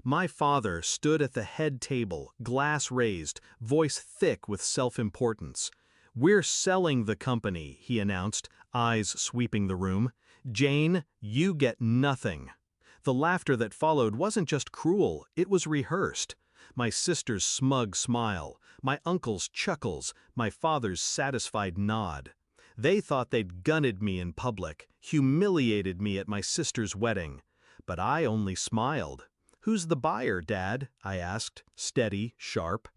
My father stood at the head table, glass raised, voice thick with self-importance. "We're selling the company," he announced, eyes sweeping the room. "Jane, you get nothing." The laughter that followed wasn't just cruel, it was rehearsed. My sister's smug smile, my uncle's chuckles, my father's satisfied nod. They thought they'd gunned me in public, humiliated me at my sister's wedding. But I only smiled. "Who's the buyer, Dad?" I asked, steady, sharp.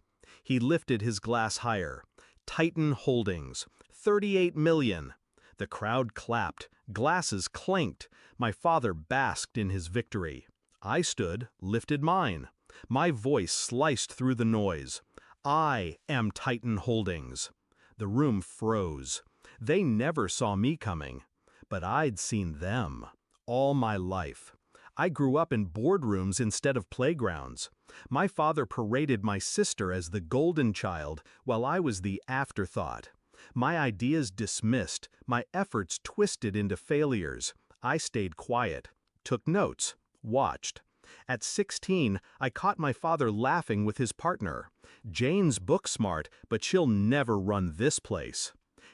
He lifted his glass higher. "Titan Holdings, 38 million." The crowd clapped, glasses clinked. My father basked in his victory. I stood, lifted mine. My voice sliced through the noise. "I am Titan Holdings." The room froze. They never saw me coming. But I'd seen them. All my life. I grew up in boardrooms instead of playgrounds. My father paraded my sister as the golden child, while I was the afterthought. My ideas dismissed, my efforts twisted into failures. I stayed quiet, took notes, watched. At 16, I caught my father laughing with his partner. "Jane's book smart, but she'll never run this place."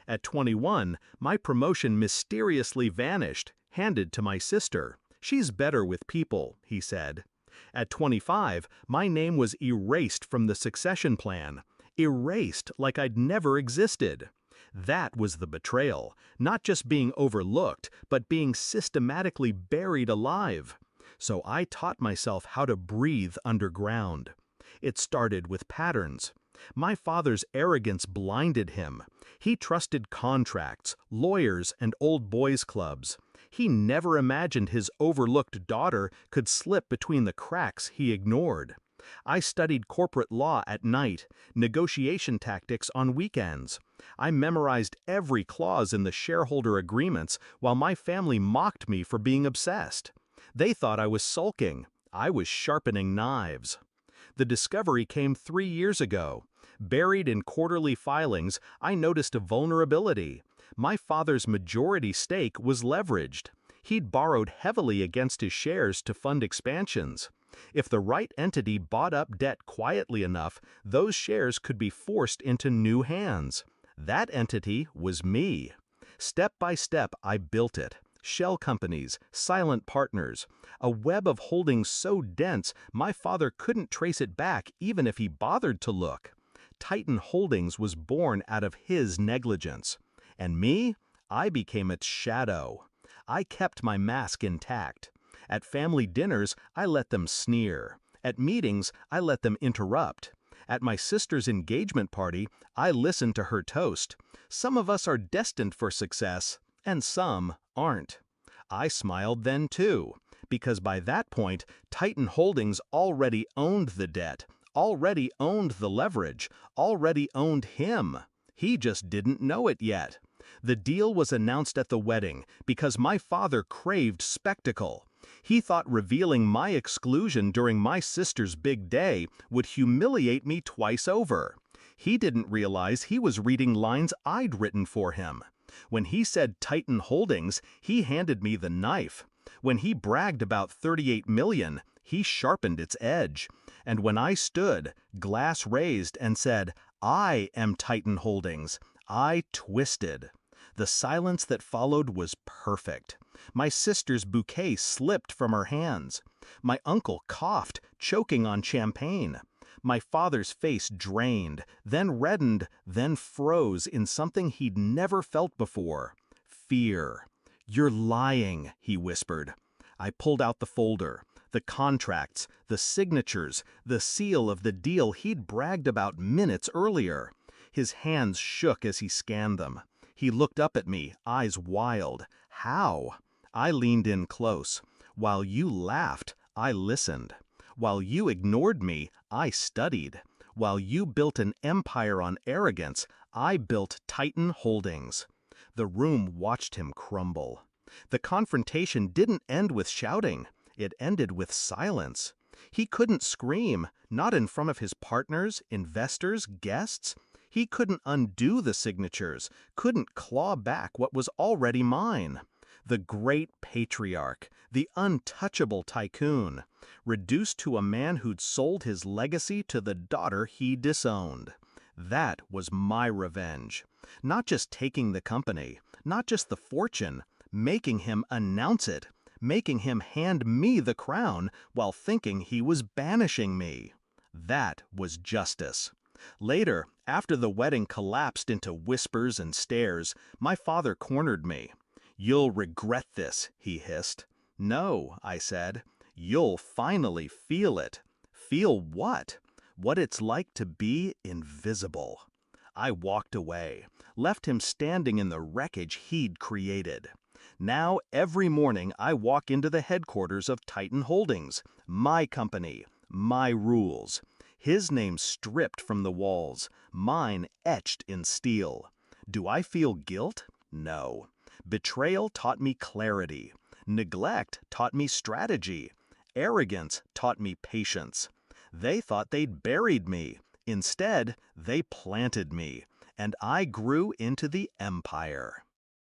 At 21, my promotion mysteriously vanished, handed to my sister. "She's better with people," he said. At 25, my name was erased from the succession plan. Erased like I'd never existed. That was the betrayal, not just being overlooked, but being systematically buried alive. So I taught myself how to breathe underground. It started with patterns. My father's arrogance blinded him. He trusted contracts, lawyers, and old boys clubs. He never imagined his overlooked daughter could slip between the cracks he ignored. I studied corporate law at night, negotiation tactics on weekends. I memorized every clause in the shareholder agreements while my family mocked me for being obsessed. They thought I was sulking. I was sharpening knives. The discovery came 3 years ago. Buried in quarterly filings, I noticed a vulnerability. My father's majority stake was leveraged. He'd borrowed heavily against his shares to fund expansions. If the right entity bought up debt quietly enough, those shares could be forced into new hands. That entity was me. Step by step, I built it. Shell companies, silent partners, a web of holdings so dense my father couldn't trace it back even if he bothered to look. Titan Holdings was born out of his negligence. And me? I became its shadow. I kept my mask intact. At family dinners, I let them sneer. At meetings, I let them interrupt. At my sister's engagement party, I listened to her toast. Some of us are destined for success, and some aren't. I smiled then too, because by that point, Titan Holdings already owned the debt, already owned the leverage, already owned him. He just didn't know it yet. The deal was announced at the wedding because my father craved spectacle. He thought revealing my exclusion during my sister's big day would humiliate me twice over. He didn't realize he was reading lines I'd written for him. When he said Titan Holdings, he handed me the knife. When he bragged about 38 million, he sharpened its edge. And when I stood, glass raised, and said, "I am Titan Holdings," I twisted. The silence that followed was perfect. My sister's bouquet slipped from her hands. My uncle coughed, choking on champagne. My father's face drained, then reddened, then froze in something he'd never felt before. Fear. "You're lying," he whispered. I pulled out the folder, the contracts, the signatures, the seal of the deal he'd bragged about minutes earlier. His hands shook as he scanned them. He looked up at me, eyes wild. "How?" I leaned in close. "While you laughed, I listened. While you ignored me, I studied. While you built an empire on arrogance, I built Titan Holdings." The room watched him crumble. The confrontation didn't end with shouting. It ended with silence. He couldn't scream, not in front of his partners, investors, guests. He couldn't undo the signatures, couldn't claw back what was already mine. The great patriarch, the untouchable tycoon, reduced to a man who'd sold his legacy to the daughter he disowned. That was my revenge. Not just taking the company, not just the fortune, making him announce it, making him hand me the crown while thinking he was banishing me. That was justice. Later, after the wedding collapsed into whispers and stares, my father cornered me. "You'll regret this," he hissed. "No," I said. "You'll finally feel it." "Feel what?" "What it's like to be invisible." I walked away, left him standing in the wreckage he'd created. Now, every morning I walk into the headquarters of Titan Holdings, my company, my rules. His name stripped from the walls, mine etched in steel. Do I feel guilt? No. Betrayal taught me clarity. Neglect taught me strategy. Arrogance taught me patience. They thought they'd buried me. Instead, they planted me, and I grew into the empire.